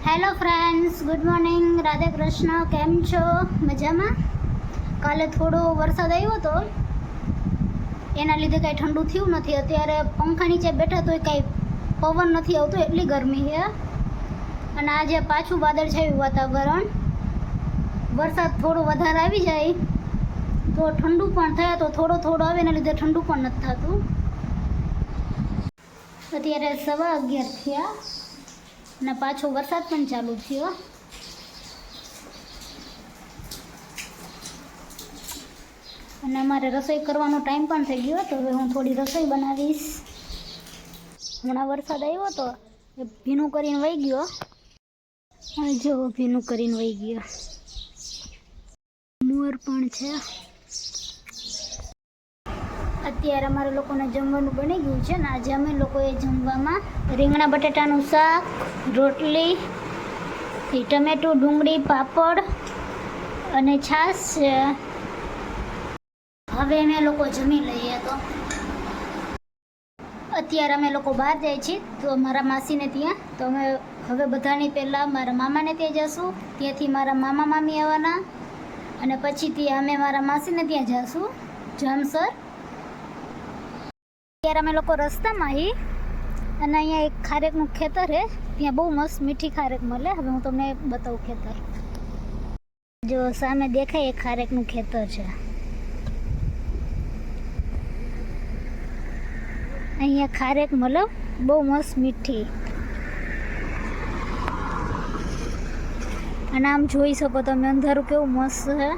Hello friends, good morning. Radhe Krishna. કેમ છો? મજામાં? કાલે થોડો વરસાદ આવ્યો હતો, એના લીધે કાંઈ ઠંડુ થયું નથી. અત્યારે પંખા નીચે બેઠા તોય કાંઈ પવન નથી આવતો, એટલી ગરમી છે. અને આજે પાછું વાદળછાયું વાતાવરણ. વરસાદ થોડો વધારે આવી જાય તો ઠંડુ પણ થાય, તો થોડો આવે એના લીધે ઠંડુ પણ નથી થતું. અત્યારે 11:15 થયા અને પાછો વરસાદ પણ ચાલુ થયો. અને અમારે રસોઈ કરવાનો ટાઈમ પણ થઈ ગયો, તો હવે હું થોડી રસોઈ બનાવીશ. હમણાં વરસાદ આવ્યો તો એ ભીનું કરીને વહી ગયો. જો ભીનું કરીને વહી ગયો. મોર પણ છે. અત્યારે અમારે લોકોને જમવાનું બની ગયું છે ને આજે અમે લોકોએ જમવામાં રીંગણા બટાટાનું શાક, રોટલી, ટમેટું, ડુંગળી, પાપડ અને છાશ છે. હવે અમે લોકો જમી લઈએ. તો અત્યારે અમે લોકો બહાર જાય છીએ, તો મારા માસીને ત્યાં. તો અમે હવે બધાની પહેલાં મારા મામાને ત્યાં જઈશું. ત્યાંથી મારા મામા મામી આવવાના અને પછી ત્યાં અમે મારા માસીને ત્યાં જઈશું જામસર. અત્યારે અમે લોકો રસ્તામાં હી અને અહીંયા એક ખારેકનું ખેતર છે, ત્યાં બહુ મસ્ત મીઠી ખારેક મળે. હવે હું તમને બતાવું ખેતર. જો સામે દેખાય એ ખારેકનું ખેતર છે. અહીંયા ખારેક મળે બહુ મસ્ત મીઠી. અને આમ જોઈ શકો તમે અંધારું કેવું મસ્ત છે.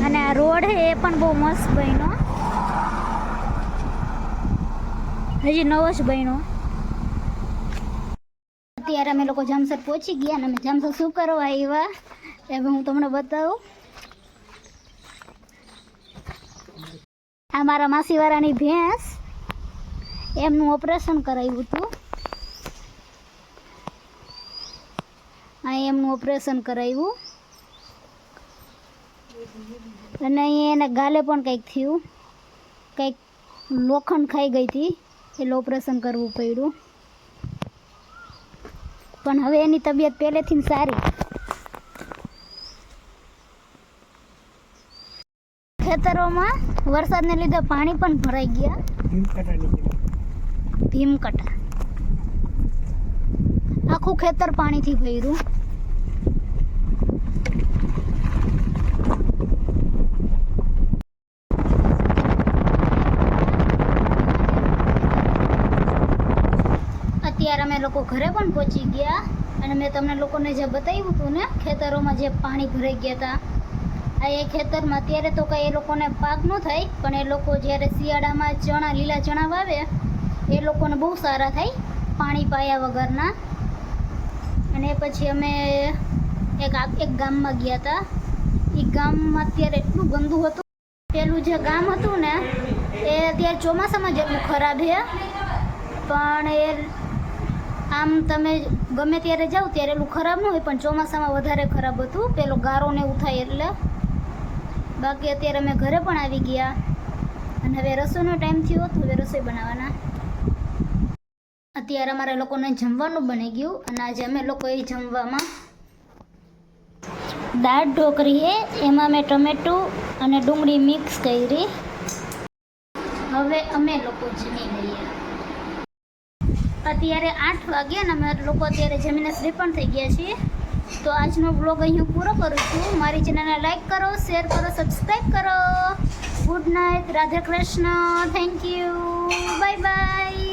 અને આ રોડ છે એ પણ બહુ મસ્ત બન્યો, હજી નવો જ બન્યો. અત્યારે અમે લોકો જામસર પહોંચી ગયા અને અમે જામસર શું કરવા આવ્યા એ હું તમને બતાવું. આ મારા માસીવાળાની ભેંસ, એમનું ઓપરેશન કરાવ્યું હતું. એમનું ઓપરેશન કરાવ્યું અને અહીંયા એના ગાલે પણ કંઈક થયું, કંઈક લોખંડ ખાઈ ગઈ હતી, એટલે ઓપરેશન કરવું પડ્યું. પણ હવે એની તબિયત પહેલેથી સારી. ખેતરોમાં વરસાદને લીધે પાણી પણ ભરાઈ ગયા. ભીમકટા આખું ખેતર પાણીથી ભર્યું. અત્યારે અમે લોકો ઘરે પણ પહોંચી ગયા અને મેં તમને લોકોને જે બતાવ્યું હતું ને ખેતરોમાં જે પાણી ભરાઈ ગયા હતા, આ એ ખેતરમાં અત્યારે તો કંઈ એ લોકોને પાક ન થાય, પણ એ લોકો જ્યારે શિયાળામાં લીલા ચણા વાવે એ લોકોને બહુ સારા થાય પાણી પાયા વગરના. અને પછી અમે એક ગામમાં ગયા હતા. એ ગામમાં અત્યારે એટલું ગંદુ હતું. પેલું જે ગામ હતું ને એ અત્યારે ચોમાસામાં જેટલું ખરાબ છે, પણ એ આમ તમે ગમે ત્યારે જાઓ ત્યારે એટલું ખરાબ ન હોય, પણ ચોમાસામાં વધારે ખરાબ હતું. પેલો ગારો ને એવું થાય એટલે. બાકી અત્યારે અમે ઘરે પણ આવી ગયા અને હવે રસોઈનો ટાઈમ થયો તો હવે રસોઈ બનાવવાના. અત્યારે અમારા લોકોને જમવાનું બની ગયું અને આજે અમે લોકોએ જમવામાં દાળ ઢોકળી છે, એમાં મેં ટમેટું અને ડુંગળી મિક્સ કરી. હવે અમે લોકો જમી લઈએ. અત્યારે 8 વાગ્યા અને અમે લોકો અત્યારે જમીને ફ્રી પણ થઈ ગયા છીએ. તો આજનો બ્લોગ અહીં પૂરો કરું છું. મારી ચેનલને લાઈક કરો, શેર કરો, સબસ્ક્રાઈબ કરો. Good night. Radhe Krishna. Thank you. Bye bye.